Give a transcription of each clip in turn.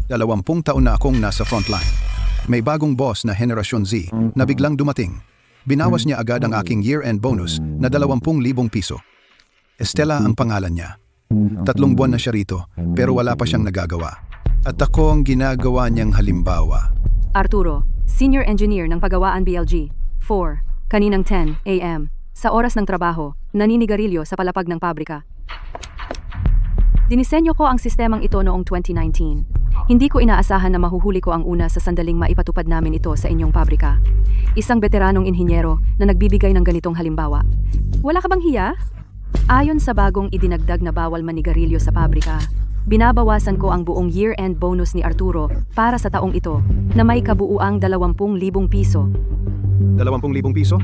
20 taon na akong nasa frontline. May bagong boss na Henerasyon Z na biglang dumating. Binawas niya agad ang aking year-end bonus na 20,000 piso. Estela ang pangalan niya. 3 buwan na siya rito pero wala pa siyang nagagawa. At ako ang ginagawa niyang halimbawa. Arturo, Senior Engineer ng Pagawaan BLG. 4. Kaninang 10 a.m. Sa oras ng trabaho, naninigarilyo sa palapag ng pabrika. Dinisenyo ko ang sistemang ito noong 2019. Hindi ko inaasahan na mahuhuli ko ang una sa sandaling maipatupad namin ito sa inyong pabrika. Isang veteranong inhinyero na nagbibigay ng ganitong halimbawa. Wala ka bang hiya? Ayon sa bagong idinagdag na bawal manigarilyo sa pabrika, binabawasan ko ang buong year-end bonus ni Arturo para sa taong ito na may kabuuang 20,000 piso. 20,000 piso?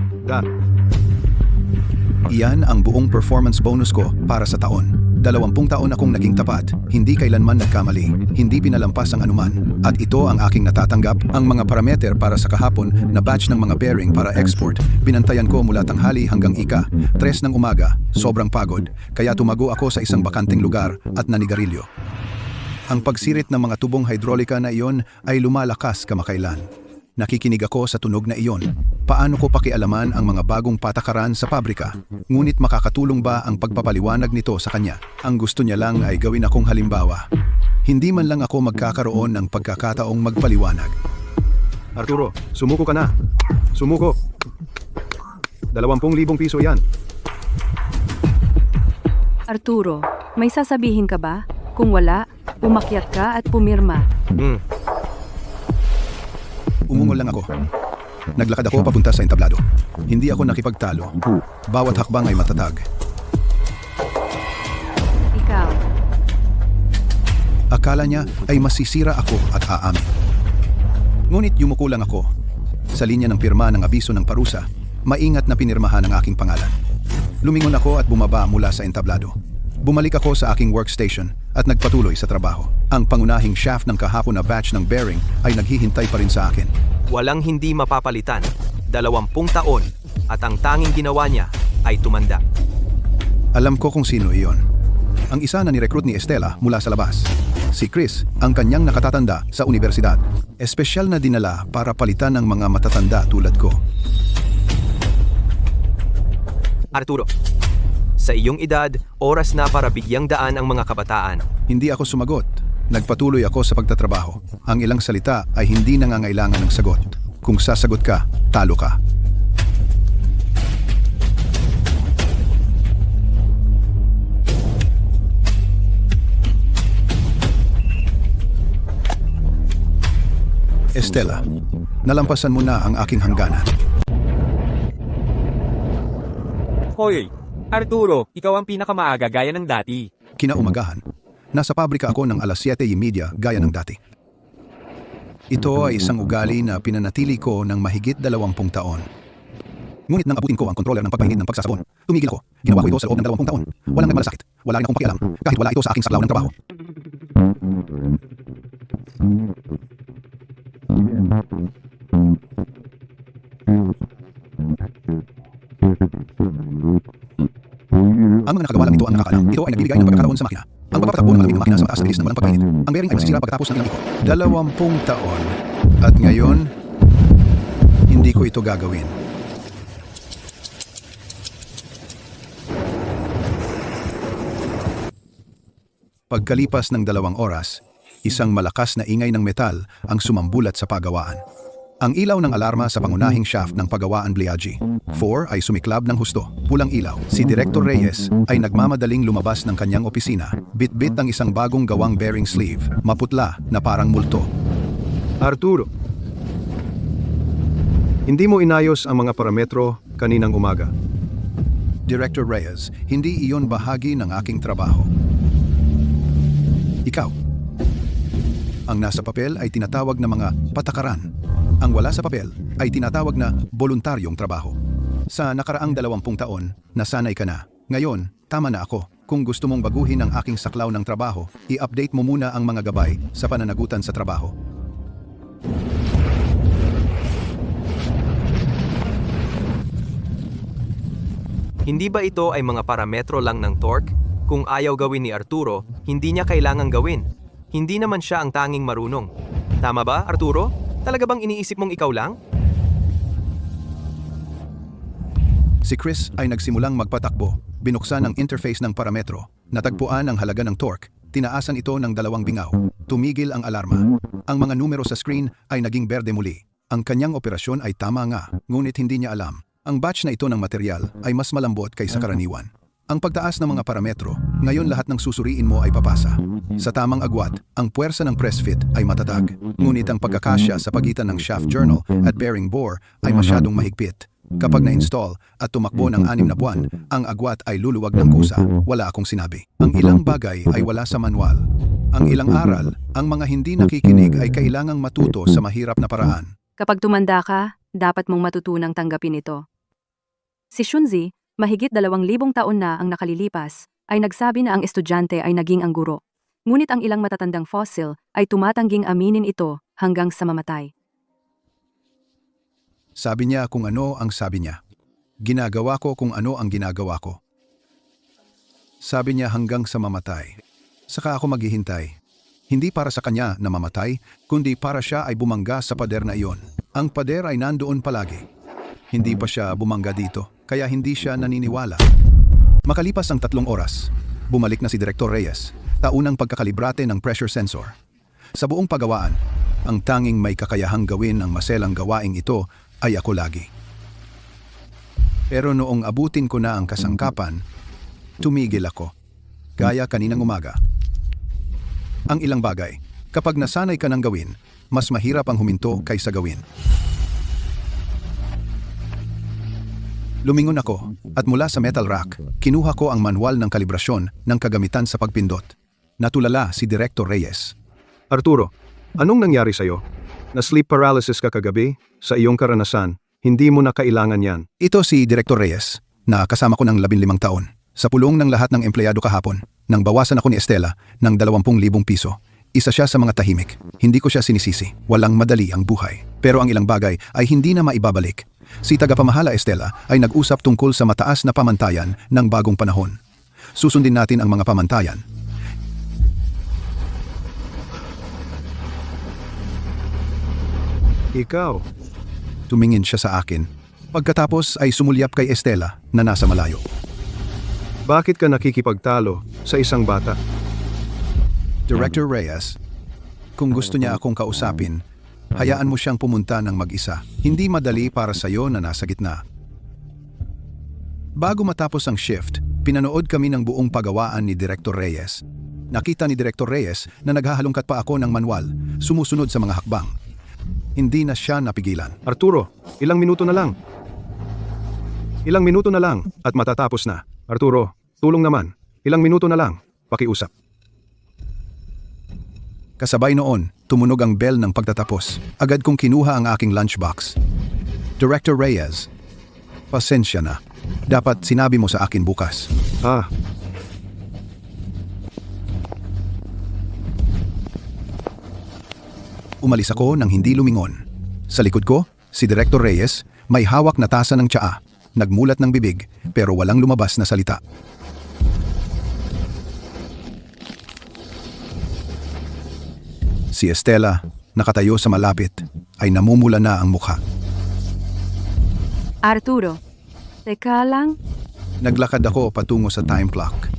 Iyan ang buong performance bonus ko para sa taon. 20 taon akong naging tapat, hindi kailanman nagkamali, hindi pinalampas ang anuman, at ito ang aking natatanggap, ang mga parameter para sa kahapon na batch ng mga bearing para export. Binantayan ko mula tanghali hanggang 3 ng umaga, sobrang pagod, kaya tumago ako sa isang bakanting lugar at nanigarilyo. Ang pagsirit ng mga tubong hidrolika na iyon ay lumalakas kamakailan. Nakikinig ako sa tunog na iyon. Paano ko pakialaman ang mga bagong patakaran sa pabrika? Ngunit makakatulong ba ang pagpapaliwanag nito sa kanya? Ang gusto niya lang ay gawin akong halimbawa. Hindi man lang ako magkakaroon ng pagkakataong magpaliwanag. Arturo, sumuko ka na. Sumuko. 20,000 piso yan. Arturo, may sasabihin ka ba? Kung wala, umakyat ka at pumirma. Umungol lang ako. Naglakad ako papunta sa entablado. Hindi ako nakipagtalo. Bawat hakbang ay matatag. Ikaw. Akala niya ay masisira ako at aamin. Ngunit yumuko lang ako. Sa linya ng pirma ng abiso ng parusa, maingat na pinirmahan ang aking pangalan. Lumingon ako at bumaba mula sa entablado. Bumalik ako sa aking workstation at nagpatuloy sa trabaho. Ang pangunahing shaft ng kahapon na batch ng bearing ay naghihintay pa rin sa akin. Walang hindi mapapalitan, 20 taon, at ang tanging ginawa niya ay tumanda. Alam ko kung sino iyon. Ang isa na nirecruit ni Estela mula sa labas. Si Chris, ang kanyang nakatatanda sa universidad. Espesyal na dinala para palitan ang mga matatanda tulad ko. Arturo, sa iyong edad, oras na para bigyang daan ang mga kabataan. Hindi ako sumagot. Nagpatuloy ako sa pagtatrabaho. Ang ilang salita ay hindi nangangailangan ng sagot. Kung sasagot ka, talo ka. Estela, nalampasan mo na ang aking hangganan. Hoy, Arturo, ikaw ang pinakamaaga gaya ng dati. Kinaumagahan, nasa pabrika ako ng alas 7:30 gaya ng dati. Ito ay isang ugali na pinanatili ko ng mahigit 20 taon. Ngunit nang abutin ko ang controller ng pagpahinid ng pagsasabon, tumigil ako. Ginawa ko ito sa loob ng 20 taon. Walang nagmalasakit. Wala rin akong pakialam kahit wala ito sa aking saklaw ng trabaho. Ang mga nakagawa lang ito ang nakakaalam. Ito ay nagbibigay ng pagkakaroon sa makina. Ang pagpapatakbo ng maraming makina sa mataas na bilis ng walang pagpainit. Ang bearing ay masisira pagkatapos ng ilang ikot. 20 taon. At ngayon, hindi ko ito gagawin. Pagkalipas ng 2 oras, isang malakas na ingay ng metal ang sumambulat sa pagawaan. Ang ilaw ng alarma sa pangunahing shaft ng Pagawaan BLG 4 ay sumiklab ng husto. Pulang ilaw. Si Director Reyes ay nagmamadaling lumabas ng kanyang opisina. Bit-bit ang isang bagong gawang bearing sleeve, maputla na parang multo. Arturo, hindi mo inayos ang mga parametro kaninang umaga. Director Reyes, hindi iyon bahagi ng aking trabaho. Ikaw. Ang nasa papel ay tinatawag na mga patakaran. Ang wala sa papel ay tinatawag na voluntaryong trabaho. Sa nakaraang 20 taon, nasanay ka na. Ngayon, tama na ako. Kung gusto mong baguhin ang aking saklaw ng trabaho, i-update mo muna ang mga gabay sa pananagutan sa trabaho. Hindi ba ito ay mga parametro lang ng torque? Kung ayaw gawin ni Arturo, hindi niya kailangang gawin. Hindi naman siya ang tanging marunong. Tama ba, Arturo? Talaga bang iniisip mong ikaw lang? Si Chris ay nagsimulang magpatakbo, binuksan ang interface ng parametro, natagpuan ang halaga ng torque, tinaasan ito ng 2 bingaw, tumigil ang alarma. Ang mga numero sa screen ay naging berde muli. Ang kanyang operasyon ay tama nga, ngunit hindi niya alam. Ang batch na ito ng material ay mas malambot kaysa karaniwan. Ang pagtaas ng mga parametro, ngayon lahat ng susuriin mo ay papasa. Sa tamang agwat, ang puwersa ng press fit ay matatag, ngunit ang pagkakasya sa pagitan ng shaft journal at bearing bore ay masyadong mahigpit. Kapag na-install at tumakbo ng 6 na buwan, ang agwat ay luluwag ng kusa. Wala akong sinabi. Ang ilang bagay ay wala sa manual. Ang ilang aral, ang mga hindi nakikinig ay kailangang matuto sa mahirap na paraan. Kapag tumanda ka, dapat mong matutunang tanggapin ito. Si Shunzi, mahigit 2,000 taon na ang nakalilipas, ay nagsabi na ang estudyante ay naging ang guro. Ngunit ang ilang matatandang fossil ay tumatangging aminin ito hanggang sa mamatay. Sabi niya kung ano ang sabi niya. Ginagawa ko kung ano ang ginagawa ko. Sabi niya hanggang sa mamatay. Saka ako maghihintay. Hindi para sa kanya na mamatay, kundi para siya ay bumangga sa pader na iyon. Ang pader ay nandoon palagi. Hindi pa siya bumangga dito, kaya hindi siya naniniwala. Makalipas ang 3 oras, bumalik na si Director Reyes, taunang pagkakalibrate ng pressure sensor. Sa buong pagawaan, ang tanging may kakayahang gawin ang maselang gawaing ito ay ako lagi. Pero noong abutin ko na ang kasangkapan, tumigil ako. Gaya kaninang umaga. Ang ilang bagay, kapag nasanay ka ng gawin, mas mahirap ang huminto kaysa gawin. Lumingon ako at mula sa metal rack, kinuha ko ang manual ng kalibrasyon ng kagamitan sa pagpindot. Natulala si Director Reyes. Arturo, anong nangyari sa'yo? Na-sleep paralysis ka kagabi? Sa iyong karanasan, hindi mo na kailangan yan. Ito si Director Reyes, na kasama ko ng 15 taon. Sa pulong ng lahat ng empleyado kahapon, nang bawasan ako ni Estela ng 20,000 piso. Isa siya sa mga tahimik. Hindi ko siya sinisisi. Walang madali ang buhay. Pero ang ilang bagay ay hindi na maibabalik. Si tagapamahala Estela ay nag-usap tungkol sa mataas na pamantayan ng bagong panahon. Susundin natin ang mga pamantayan. Ikaw, Tumingin siya sa akin. Pagkatapos ay sumulyap kay Estela na nasa malayo. bakit ka nakikipagtalo sa isang bata? Director Reyes, kung gusto niya akong kausapin, hayaan mo siyang pumunta ng mag-isa. Hindi madali para sa'yo na nasa gitna. Bago matapos ang shift, pinanood kami ng buong pagawaan ni Director Reyes. Nakita ni Director Reyes na naghahalongkat pa ako ng manual, sumusunod sa mga hakbang. Hindi na siya napigilan. Arturo, ilang minuto na lang. Ilang minuto na lang at matatapos na. Arturo, tulong naman. Ilang minuto na lang. Pakiusap. Kasabay noon, tumunog ang bell ng pagtatapos. Agad kong kinuha ang aking lunchbox. Director Reyes, pasensya na. Dapat sinabi mo sa akin bukas. Umalis ako nang hindi lumingon. Sa likod ko, si Director Reyes may hawak na tasa ng tsaa. Nagmulat ng bibig pero walang lumabas na salita. Si Estela, nakatayo sa malapit, ay namumula na ang mukha. Arturo, teka lang. Naglakad ako patungo sa time clock.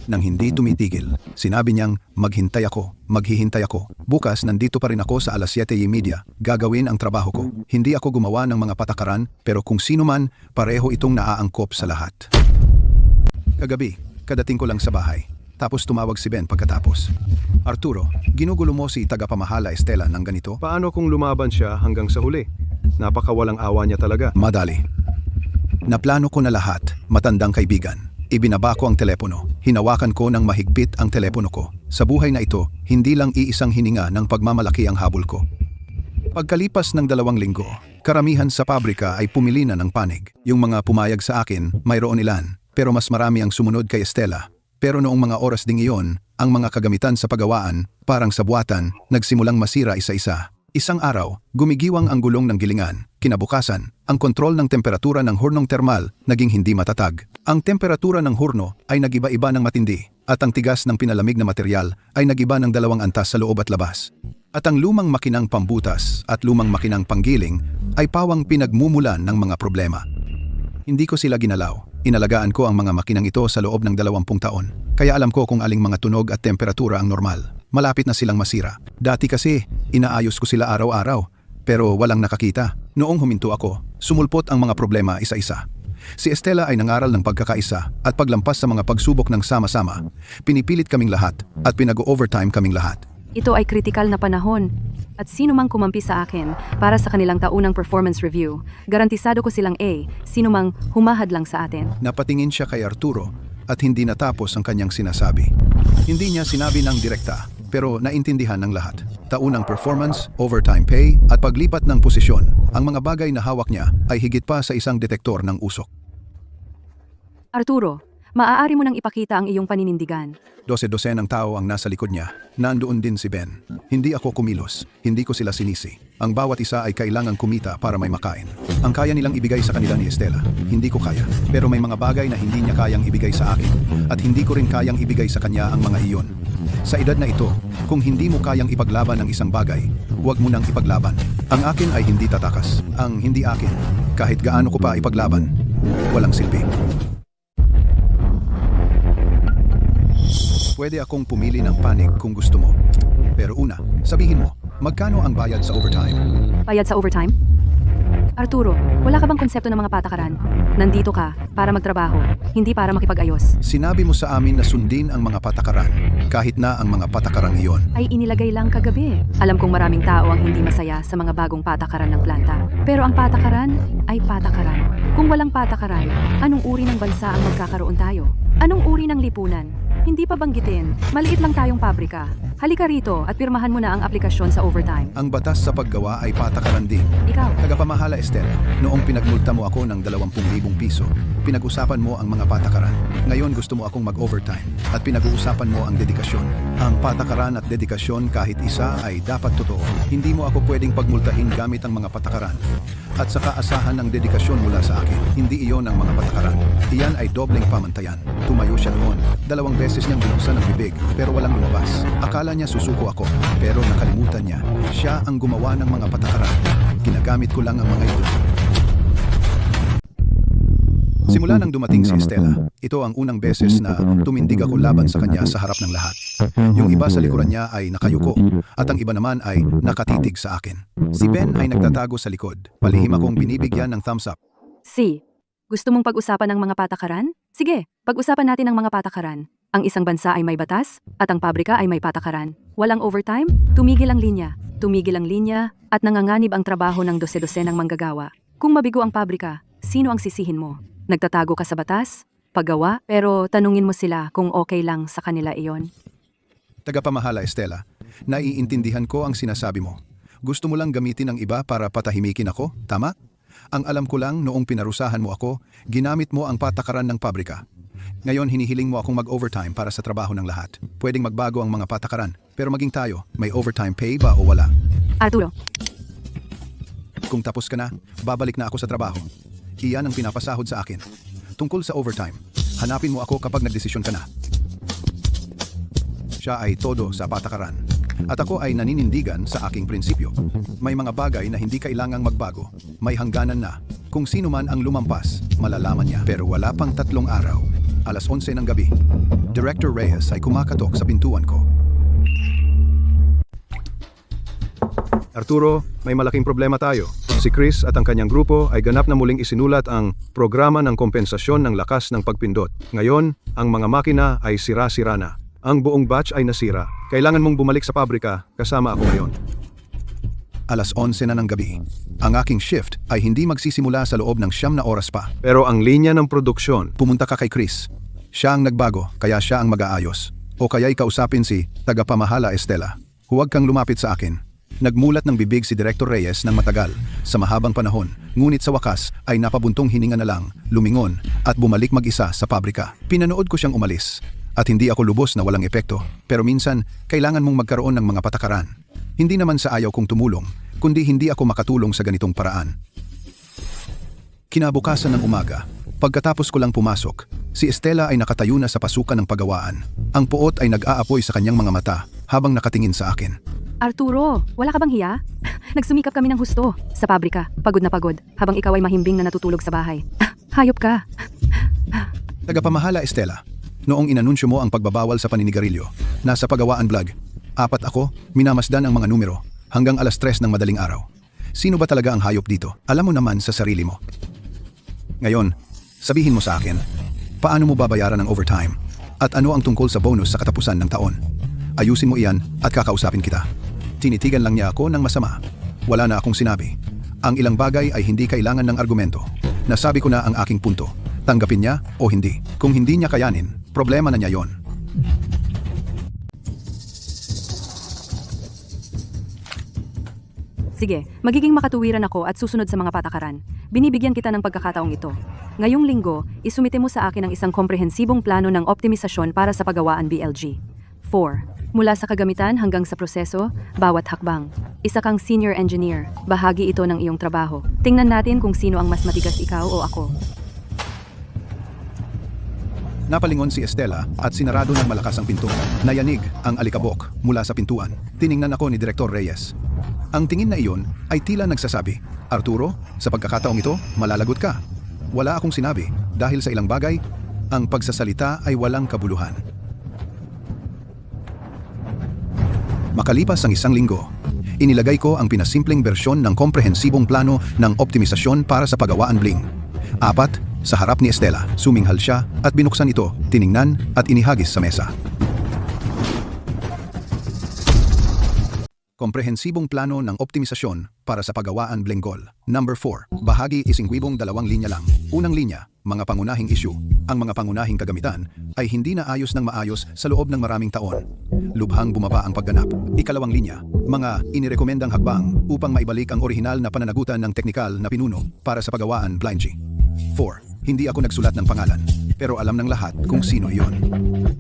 Nang hindi tumitigil, sinabi niyang maghihintay ako. Bukas nandito pa rin ako sa 7:30, gagawin ang trabaho ko. Hindi ako gumawa ng mga patakaran, pero kung sino man, pareho itong naaangkop sa lahat. Kagabi, kadating ko lang sa bahay. Tapos tumawag si Ben pagkatapos. Arturo, ginugulo mo si tagapamahala Estela ng ganito? Paano kung lumaban siya hanggang sa huli? Napakawalang awa niya talaga. Madali. Naplano ko na lahat, matandang kaibigan. Ibinaba ko ang telepono. Hinawakan ko ng mahigpit ang telepono ko. Sa buhay na ito, hindi lang iisang hininga ng pagmamalaki ang habol ko. Pagkalipas ng 2 linggo, karamihan sa pabrika ay pumili na ng panig. Yung mga pumayag sa akin, mayroon ilan. Pero mas marami ang sumunod kay Estela. Pero noong mga oras ding iyon, ang mga kagamitan sa pagawaan, parang sa buwatan, nagsimulang masira isa-isa. Isang araw, gumigiwang ang gulong ng gilingan. Kinabukasan, ang kontrol ng temperatura ng hurnong termal naging hindi matatag. Ang temperatura ng hurno ay nagiba-iba ng matindi at ang tigas ng pinalamig na material ay nagiba ng 2 antas sa loob at labas. At ang lumang makinang pambutas at lumang makinang panggiling ay pawang pinagmumulan ng mga problema. Hindi ko sila ginalaw. Inalagaan ko ang mga makinang ito sa loob ng 20 taon. Kaya alam ko kung aling mga tunog at temperatura ang normal. Malapit na silang masira. Dati kasi, inaayos ko sila araw-araw. Pero walang nakakita. Noong huminto ako, sumulpot ang mga problema isa-isa. Si Estela ay nangaral ng pagkakaisa at paglampas sa mga pagsubok ng sama-sama. Pinipilit kaming lahat at pinag-overtime kaming lahat. Ito ay kritikal na panahon. At sino mang kumampi sa akin para sa kanilang taunang performance review, garantisado ko silang A, sino mang humahad lang sa atin. Napatingin siya kay Arturo at hindi natapos ang kanyang sinasabi. Hindi niya sinabi ng direkta, pero naintindihan ng lahat. Taunang performance, overtime pay, at paglipat ng posisyon, ang mga bagay na hawak niya ay higit pa sa isang detektor ng usok. Arturo, maaari mo nang ipakita ang iyong paninindigan. 12 ng tao ang nasa likod niya. Nandoon din si Ben. Hindi ako kumilos. Hindi ko sila sinisi. Ang bawat isa ay kailangang kumita para may makain. Ang kaya nilang ibigay sa kanila ni Estela, hindi ko kaya. Pero may mga bagay na hindi niya kayang ibigay sa akin. At hindi ko rin kayang ibigay sa kanya ang mga iyon. Sa edad na ito, kung hindi mo kayang ipaglaban ang isang bagay, huwag mo nang ipaglaban. Ang akin ay hindi tatakas. Ang hindi akin, kahit gaano ko pa ipaglaban, walang silbi. Pwede akong pumili ng panig kung gusto mo. Pero una, sabihin mo, magkano ang bayad sa overtime? Bayad sa overtime? Arturo, wala ka bang konsepto ng mga patakaran? Nandito ka para magtrabaho, hindi para makipag-ayos. Sinabi mo sa amin na sundin ang mga patakaran, kahit na ang mga patakarang iyon. Ay inilagay lang kagabi. Alam kong maraming tao ang hindi masaya sa mga bagong patakaran ng planta. Pero ang patakaran ay patakaran. Kung walang patakaran, anong uri ng bansa ang magkakaroon tayo? Anong uri ng lipunan? Hindi pa banggitin, maliit lang tayong pabrika. Halika rito at pirmahan mo na ang aplikasyon sa overtime. Ang batas sa paggawa ay patakaran din. Ikaw, Tagapamahala Estela, noong pinagmulta mo ako ng 20,000 piso, pinag-usapan mo ang mga patakaran. Ngayon gusto mo akong mag-overtime at pinag-uusapan mo ang dedikasyon. Ang patakaran at dedikasyon kahit isa ay dapat totoo. Hindi mo ako pwedeng pagmultahin gamit ang mga patakaran. At saka asahan ng dedikasyon mula sa akin. Hindi iyon ang mga patakaran. Iyan ay dobleng pamantayan. Tumayo siya noon. 2 beses niyang binuksan ang bibig pero walang lumabas. Akala niya susuko ako pero nakalimutan niya. Siya ang gumawa ng mga patakaran. Ginagamit ko lang ang mga ito. Simula nang dumating si Estela, ito ang unang beses na tumindig ako laban sa kanya sa harap ng lahat. Yung iba sa likuran niya ay nakayuko at ang iba naman ay nakatitig sa akin. Si Ben ay nagtatago sa likod. Palihim akong binibigyan ng thumbs up. C. Gusto mong pag-usapan ng mga patakaran? Sige, pag-usapan natin ang mga patakaran. Ang isang bansa ay may batas at ang pabrika ay may patakaran. Walang overtime, tumigil ang linya. Tumigil ang linya at nanganganib ang trabaho ng 12 ng manggagawa. Kung mabigo ang pabrika, sino ang sisihin mo? Nagtatago ka sa batas, paggawa, pero tanungin mo sila kung okay lang sa kanila iyon. Tagapamahala Estela, naiintindihan ko ang sinasabi mo. Gusto mo lang gamitin ang iba para patahimikin ako, tama? Ang alam ko lang noong pinarusahan mo ako, ginamit mo ang patakaran ng pabrika. Ngayon hinihiling mo akong mag-overtime para sa trabaho ng lahat. Pwedeng magbago ang mga patakaran, pero maging tayo, may overtime pay ba o wala? Arturo, Kung tapos ka na, babalik na ako sa trabaho. Iyan ang pinapasahod sa akin. Tungkol sa overtime, hanapin mo ako kapag nagdesisyon ka na. Siya ay todo sa patakaran. At ako ay naninindigan sa aking prinsipyo. May mga bagay na hindi kailangang magbago. May hangganan na. Kung sino man ang lumampas, malalaman niya. Pero wala pang 3 araw. 11:00 ng gabi. Director Reyes ay kumakatok sa pintuan ko. Arturo, may malaking problema tayo. Si Chris at ang kanyang grupo ay ganap na muling isinulat ang programa ng kompensasyon ng lakas ng pagpindot. Ngayon, ang mga makina ay sira-sira na. Ang buong batch ay nasira. Kailangan mong bumalik sa pabrika kasama ako ngayon. 11:00 na ng gabi. Ang aking shift ay hindi magsisimula sa loob ng 9 na oras pa. Pero ang linya ng produksyon, Pumunta ka kay Chris. Siya ang nagbago, kaya siya ang mag-aayos. O kaya'y kausapin si tagapamahala Estela. Huwag kang lumapit sa akin. Nagmulat ng bibig si Director Reyes ng matagal, sa mahabang panahon, ngunit sa wakas ay napabuntong hininga na lang, lumingon, at bumalik mag-isa sa pabrika. Pinanood ko siyang umalis, at hindi ako lubos na walang epekto, pero minsan, kailangan mong magkaroon ng mga patakaran. Hindi naman sa ayaw kong tumulong, kundi hindi ako makatulong sa ganitong paraan. Kinabukasan ng umaga, pagkatapos ko lang pumasok, si Estela ay nakatayo na sa pasukan ng pagawaan. Ang puot ay nag-aapoy sa kanyang mga mata habang nakatingin sa akin. Arturo, wala ka bang hiya? Nagsumikap kami ng husto sa pabrika, pagod na pagod, habang ikaw ay mahimbing na natutulog sa bahay. Hayop ka. Tagapamahala Estela, noong inanunsyo mo ang pagbabawal sa paninigarilyo, nasa pagawaan vlog, 4 ako, minamasdan ang mga numero, hanggang alas 3 ng madaling araw. Sino ba talaga ang hayop dito? Alam mo naman sa sarili mo. Ngayon, sabihin mo sa akin, paano mo babayaran ang overtime? At ano ang tungkol sa bonus sa katapusan ng taon? Ayusin mo iyan at kakausapin kita. Tinitigan lang niya ako ng masama. Wala na akong sinabi. Ang ilang bagay ay hindi kailangan ng argumento. Nasabi ko na ang aking punto. Tanggapin niya o hindi. Kung hindi niya kayanin, problema na niya yon. Sige, magiging makatuwiran ako at susunod sa mga patakaran. Binibigyan kita ng pagkakataong ito. Ngayong linggo, isumite mo sa akin ang isang komprehensibong plano ng optimisasyon para sa pagawaan BLG. 4. Mula sa kagamitan hanggang sa proseso, bawat hakbang. Isa kang senior engineer, bahagi ito ng iyong trabaho. Tingnan natin kung sino ang mas matigas, ikaw o ako. Napalingon si Estela at sinarado ng malakas ang pinto. Nayanig ang alikabok mula sa pintuan. Tiningnan ako ni Direktor Reyes. Ang tingin na iyon ay tila nagsasabi, Arturo, sa pagkakataong ito, malalagot ka. Wala akong sinabi dahil sa ilang bagay, ang pagsasalita ay walang kabuluhan. Makalipas ang isang linggo, inilagay ko ang pinasimpleng bersyon ng komprehensibong plano ng optimisasyon para sa pagawaan Bling. 4, sa harap ni Estela, suminghal siya at binuksan ito, tiningnan at inihagis sa mesa. Komprehensibong plano ng optimisasyon para sa pagawaan Blenggol. Number 4. Bahagi isingwibong 2 linya lang. Unang linya, mga pangunahing issue. Ang mga pangunahing kagamitan ay hindi naayos ng maayos sa loob ng maraming taon. Lubhang bumaba ang pagganap. Ikalawang linya, mga inirekomendang hakbang upang maibalik ang orihinal na pananagutan ng teknikal na pinuno para sa pagawaan BLG. 4. Hindi ako nagsulat ng pangalan, pero alam ng lahat kung sino iyon.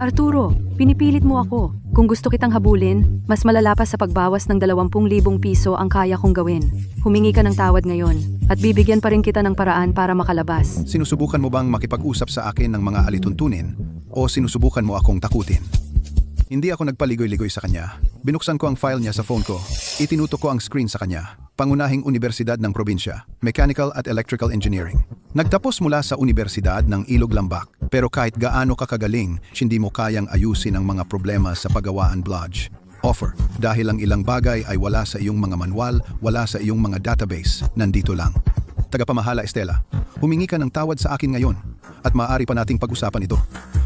Arturo, pinipilit mo ako. Kung gusto kitang habulin, mas malala pa sa pagbawas ng 20,000 piso ang kaya kong gawin. Humingi ka ng tawad ngayon, at bibigyan pa rin kita ng paraan para makalabas. Sinusubukan mo bang makipag-usap sa akin ng mga alituntunin o sinusubukan mo akong takutin? Hindi ako nagpaligoy-ligoy sa kanya. Binuksan ko ang file niya sa phone ko. Itinutok ko ang screen sa kanya. Pangunahing Universidad ng Probinsya, Mechanical at Electrical Engineering. Nagtapos mula sa Universidad ng Ilog Lambak. Pero kahit gaano kakagaling, hindi mo kayang ayusin ang mga problema sa pagawaan BLG. Offer, dahil ang ilang bagay ay wala sa iyong mga manual, wala sa iyong mga database, nandito lang. Tagapamahala Estela, humingi ka ng tawad sa akin ngayon at maaari pa nating pag-usapan ito.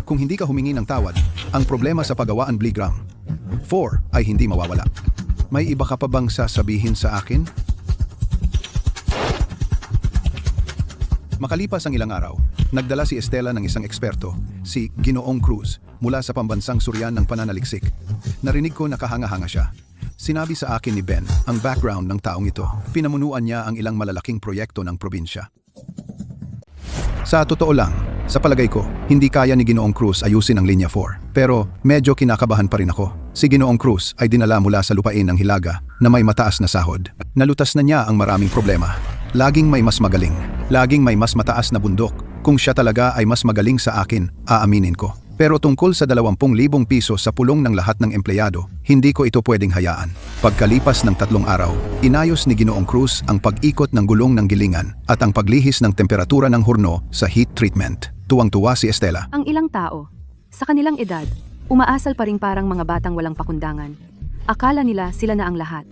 Kung hindi ka humingi ng tawad, ang problema sa pagawaan Bligram 4 ay hindi mawawala. May iba ka pa bang sasabihin sa akin? Makalipas ang ilang araw, nagdala si Estela ng isang eksperto, si Ginoong Cruz, mula sa pambansang suryan ng pananaliksik. Narinig ko nakahanga-hanga siya. Sinabi sa akin ni Ben ang background ng taong ito. Pinamunuan niya ang ilang malalaking proyekto ng probinsya. Sa totoo lang, sa palagay ko, hindi kaya ni Ginoong Cruz ayusin ang Linya 4. Pero medyo kinakabahan pa rin ako. Si Ginoong Cruz ay dinala mula sa lupain ng Hilaga na may mataas na sahod. Nalutas na niya ang maraming problema. Laging may mas magaling. Laging may mas mataas na bundok. Kung siya talaga ay mas magaling sa akin, aaminin ko. Pero tungkol sa 20,000 piso sa pulong ng lahat ng empleyado, hindi ko ito pwedeng hayaan. Pagkalipas ng 3 araw, inayos ni Ginoong Cruz ang pag-ikot ng gulong ng gilingan at ang paglihis ng temperatura ng hurno sa heat treatment. Tuwang-tuwa si Estela. Ang ilang tao, sa kanilang edad, umaasal pa rin parang mga batang walang pakundangan. Akala nila sila na ang lahat.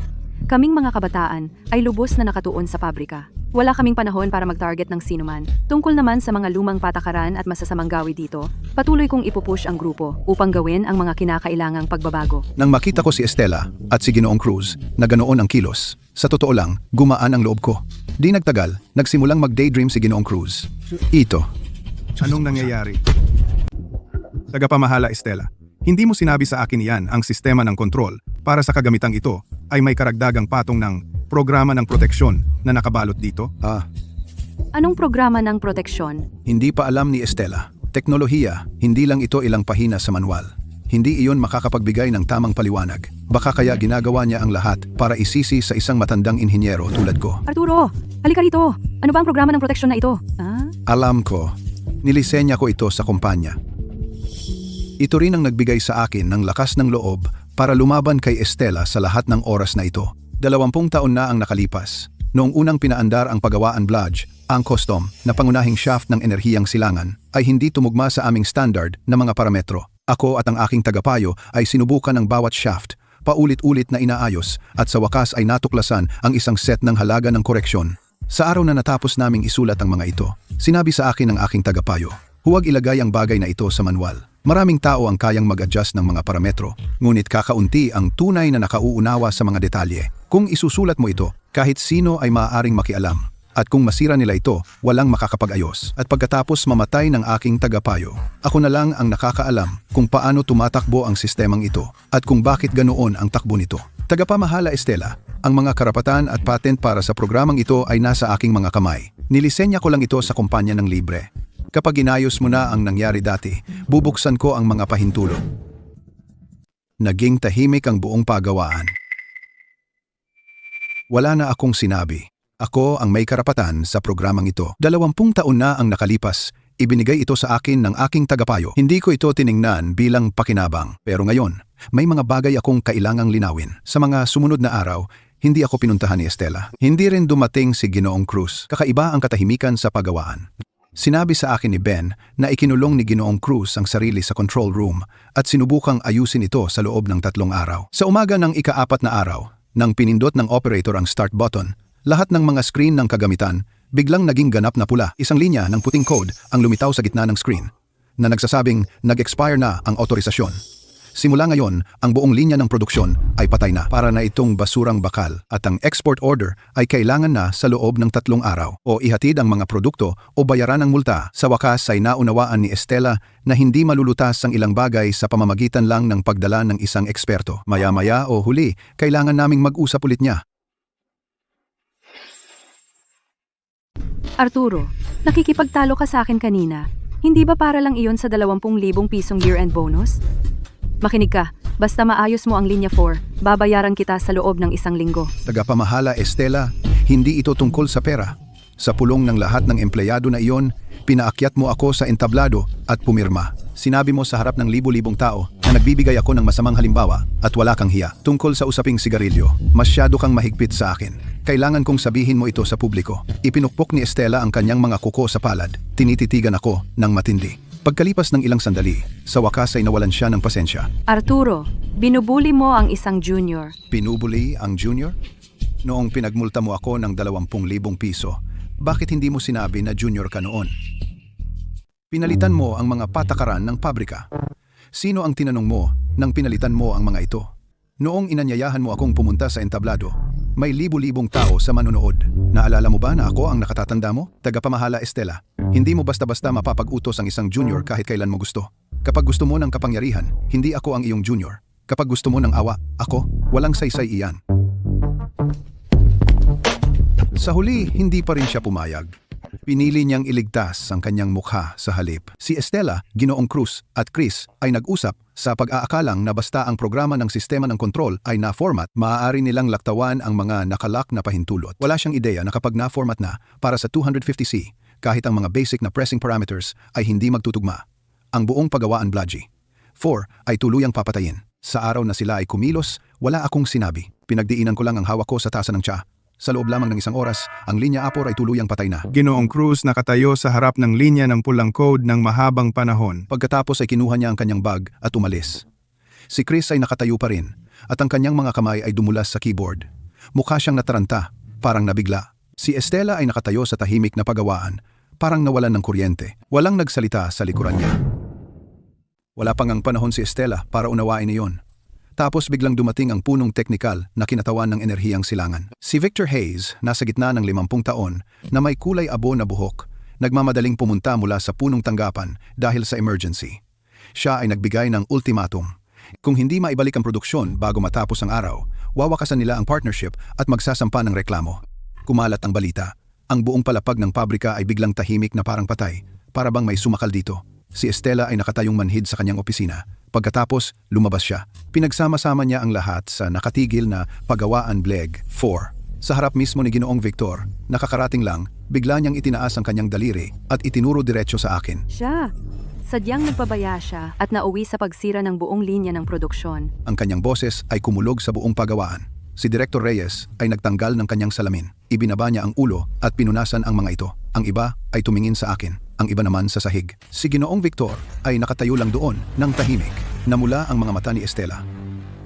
Kaming mga kabataan ay lubos na nakatuon sa pabrika. Wala kaming panahon para mag-target ng sinuman. Tungkol naman sa mga lumang patakaran at masasamang gawi dito, patuloy kong ipupush ang grupo upang gawin ang mga kinakailangang pagbabago. Nang makita ko si Estela at si Ginoong Cruz na ganoon ang kilos, sa totoo lang, gumaan ang loob ko. Di nagtagal, nagsimulang mag-daydream si Ginoong Cruz. Ito. Anong nangyayari? Tagapamahala Estela, hindi mo sinabi sa akin iyan ang sistema ng kontrol para sa kagamitang ito ay may karagdagang patong ng programa ng proteksyon na nakabalot dito? Anong programa ng proteksyon? Hindi pa alam ni Estela. Teknolohiya, hindi lang ito ilang pahina sa manual. Hindi iyon makakapagbigay ng tamang paliwanag. Baka kaya ginagawa niya ang lahat para isisi sa isang matandang inhinyero tulad ko. Arturo, halika rito. Ano ba ang programa ng proteksyon na ito? Alam ko, nilisenya ko ito sa kumpanya. Ito rin ang nagbigay sa akin ng lakas ng loob para lumaban kay Estela sa lahat ng oras na ito. 20 taon na ang nakalipas. Noong unang pinaandar ang paggawaan Bludge, ang custom na pangunahing shaft ng enerhiyang silangan ay hindi tumugma sa aming standard na mga parametro. Ako at ang aking tagapayo ay sinubukan ng bawat shaft, paulit-ulit na inaayos at sa wakas ay natuklasan ang isang set ng halaga ng koreksyon. Sa araw na natapos naming isulat ang mga ito, sinabi sa akin ng aking tagapayo, huwag ilagay ang bagay na ito sa manual. Maraming tao ang kayang mag-adjust ng mga parametro, ngunit kakaunti ang tunay na nakauunawa sa mga detalye. Kung isusulat mo ito, kahit sino ay maaaring makialam. At kung masira nila ito, walang makakapag-ayos. At pagkatapos mamatay ng aking tagapayo, ako na lang ang nakakaalam kung paano tumatakbo ang sistemang ito at kung bakit ganoon ang takbo nito. Tagapamahala Estela, ang mga karapatan at patent para sa programang ito ay nasa aking mga kamay. Nilisenya ko lang ito sa kumpanya ng libre. Kapag inayos mo na ang nangyari dati, bubuksan ko ang mga pahintulot. Naging tahimik ang buong pagawaan. Wala na akong sinabi. Ako ang may karapatan sa programang ito. 20 taon na ang nakalipas. Ibinigay ito sa akin ng aking tagapayo. Hindi ko ito tiningnan bilang pakinabang. Pero ngayon, may mga bagay akong kailangang linawin. Sa mga sumunod na araw, hindi ako pinuntahan ni Estela. Hindi rin dumating si Ginoong Cruz. Kakaiba ang katahimikan sa paggawaan. Sinabi sa akin ni Ben na ikinulong ni Ginoong Cruz ang sarili sa control room at sinubukang ayusin ito sa loob ng 3 araw. Sa umaga ng ika-4 na araw, nang pinindot ng operator ang start button, lahat ng mga screen ng kagamitan biglang naging ganap na pula. Isang linya ng puting code ang lumitaw sa gitna ng screen na nagsasabing nag-expire na ang otorisasyon. Simula ngayon, ang buong linya ng produksyon ay patay na para na itong basurang bakal at ang export order ay kailangan na sa loob ng 3 araw o ihatid ang mga produkto o bayaran ang multa. Sa wakas ay naunawaan ni Estela na hindi malulutas ang ilang bagay sa pamamagitan lang ng pagdala ng isang eksperto. Maya-maya o huli, kailangan naming mag-usap ulit niya. Arturo, nakikipagtalo ka sa akin kanina. Hindi ba para lang iyon sa 20,000 pisong year-end bonus? Makinig ka, basta maayos mo ang linya 4, babayaran kita sa loob ng 1 linggo. Tagapamahala Estela, hindi ito tungkol sa pera. Sa pulong ng lahat ng empleyado na iyon, pinaakyat mo ako sa entablado at pumirma. Sinabi mo sa harap ng libu-libong tao na nagbibigay ako ng masamang halimbawa at wala kang hiya. Tungkol sa usaping sigarilyo, masyado kang mahigpit sa akin. Kailangan kong sabihin mo ito sa publiko. Ipinukpok ni Estela ang kanyang mga kuko sa palad. Tinititigan ako ng matindi. Pagkalipas ng ilang sandali, sa wakas ay nawalan siya ng pasensya. Arturo, binubuli mo ang isang junior. Pinubuli ang junior? Noong pinagmulta mo ako ng 20,000 piso, bakit hindi mo sinabi na junior ka noon? Pinalitan mo ang mga patakaran ng pabrika. Sino ang tinanong mo nang pinalitan mo ang mga ito? Noong inanyayahan mo akong pumunta sa entablado, may libu-libong tao sa manonood. Naalala mo ba na ako ang nakatatanda mo? Tagapamahala Estela, hindi mo basta-basta mapapag-utos ang isang junior kahit kailan mo gusto. Kapag gusto mo ng kapangyarihan, hindi ako ang iyong junior. Kapag gusto mo ng awa, ako, walang saysay iyan. Sa huli, hindi pa rin siya pumayag. Pinili niyang iligtas ang kanyang mukha sa halip. Si Estela, Ginoong Cruz at Chris ay nag-usap sa pag-aakalang na basta ang programa ng sistema ng kontrol ay na-format, maaari nilang laktawan ang mga nakalak na pahintulot. Wala siyang ideya na kapag na-format na para sa 250C, kahit ang mga basic na pressing parameters ay hindi magtutugma. Ang buong paggawaan Bludge 4 ay tuluyang papatayin. Sa araw na sila ay kumilos, wala akong sinabi. Pinagdiinan ko lang ang hawak ko sa tasa ng tsa. Sa loob lamang ng 1 oras, ang linya Apor ay tuluyang patay na. Ginoong Cruz nakatayo sa harap ng linya ng pulang code ng mahabang panahon. Pagkatapos ay kinuha niya ang kanyang bag at umalis. Si Chris ay nakatayo pa rin at ang kanyang mga kamay ay dumulas sa keyboard. Mukha siyang nataranta, parang nabigla. Si Estela ay nakatayo sa tahimik na paggawaan, parang nawalan ng kuryente. Walang nagsalita sa likuran niya. Wala pang ang panahon si Estela para unawain iyon. Tapos biglang dumating ang punong teknikal na kinatawan ng enerhiyang silangan. Si Victor Hayes, nasa gitna ng 50 taon, na may kulay abo na buhok, nagmamadaling pumunta mula sa punong tanggapan dahil sa emergency. Siya ay nagbigay ng ultimatum. Kung hindi maibalik ang produksyon bago matapos ang araw, wawakasan nila ang partnership at magsasampa ng reklamo. Kumalat ang balita. Ang buong palapag ng pabrika ay biglang tahimik na parang patay, para bang may sumakal dito. Si Estela ay nakatayong manhid sa kanyang opisina, Pagkatapos, lumabas siya. Pinagsama-sama niya ang lahat sa nakatigil na Pagawaan Bleg 4. Sa harap mismo ni Ginoong Victor, nakakarating lang, bigla niyang itinaas ang kanyang daliri at itinuro diretso sa akin. Siya. Sadyang nagpabaya siya at nauwi sa pagsira ng buong linya ng produksyon. Ang kanyang boses ay kumulog sa buong pagawaan. Si Director Reyes ay nagtanggal ng kanyang salamin. Ibinaba niya ang ulo at pinunasan ang mga ito. Ang iba ay tumingin sa akin, ang iba naman sa sahig. Si Ginoong Victor ay nakatayo lang doon ng tahimik. Namula ang mga mata ni Estela.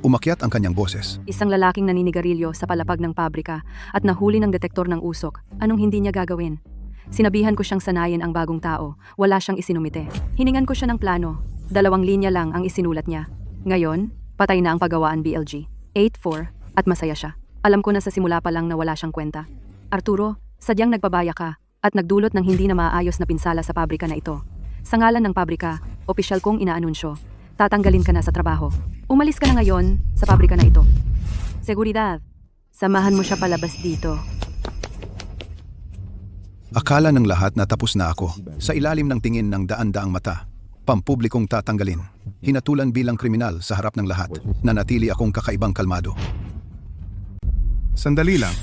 Umakyat ang kanyang boses. Isang lalaking naninigarilyo sa palapag ng pabrika at nahuli ng detektor ng usok. Anong hindi niya gagawin? Sinabihan ko siyang sanayin ang bagong tao. Wala siyang isinumite. Hiningan ko siya ng plano. 2 linya lang ang isinulat niya. Ngayon, patay na ang Pagawaan BLG. 8-4 at masaya siya. Alam ko na sa simula pa lang na wala siyang kwenta. Arturo, sadyang nagpabaya ka at nagdulot ng hindi na maayos na pinsala sa pabrika na ito. Sa ngalan ng pabrika, opisyal kong inaanunsyo. Tatanggalin ka na sa trabaho. Umalis ka na ngayon sa pabrika na ito. Seguridad, samahan mo siya palabas dito. Akala ng lahat na tapos na ako. Sa ilalim ng tingin ng daan-daang mata, pampublikong tatanggalin. Hinatulan bilang kriminal sa harap ng lahat. Nanatili akong kakaibang kalmado. Sandali lang.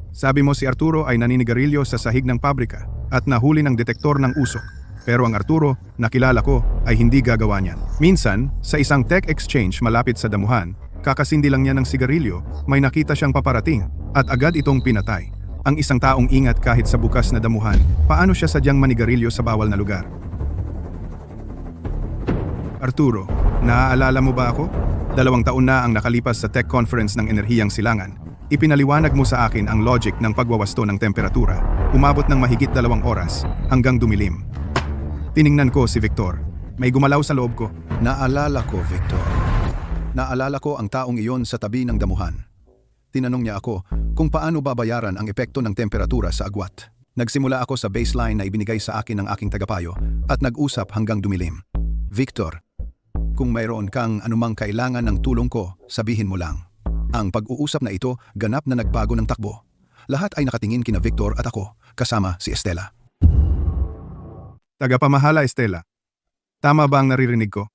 Sabi mo si Arturo ay naninigarilyo sa sahig ng pabrika at nahuli ng detektor ng usok. Pero ang Arturo, nakilala ko, ay hindi gagawa niyan. Minsan, sa isang tech exchange malapit sa damuhan, kakasindi lang niya ng sigarilyo, may nakita siyang paparating at agad itong pinatay. Ang isang taong ingat kahit sa bukas na damuhan, paano siya sadyang manigarilyo sa bawal na lugar? Arturo, naaalala mo ba ako? 2 taon na ang nakalipas sa tech conference ng Enerhiyang Silangan. Ipinaliwanag mo sa akin ang logic ng pagwawasto ng temperatura. Umabot ng mahigit 2 oras hanggang dumilim. Tiningnan ko si Victor. May gumalaw sa loob ko. Naalala ko, Victor. Naalala ko ang taong iyon sa tabi ng damuhan. Tinanong niya ako kung paano babayaran ang epekto ng temperatura sa agwat. Nagsimula ako sa baseline na ibinigay sa akin ng aking tagapayo at nag-usap hanggang dumilim. Victor, kung mayroon kang anumang kailangan ng tulong ko, sabihin mo lang. Ang pag-uusap na ito ganap na nagbago ng takbo. Lahat ay nakatingin kina Victor at ako, kasama si Estela. Tagapamahala Estela, tama ba ang naririnig ko?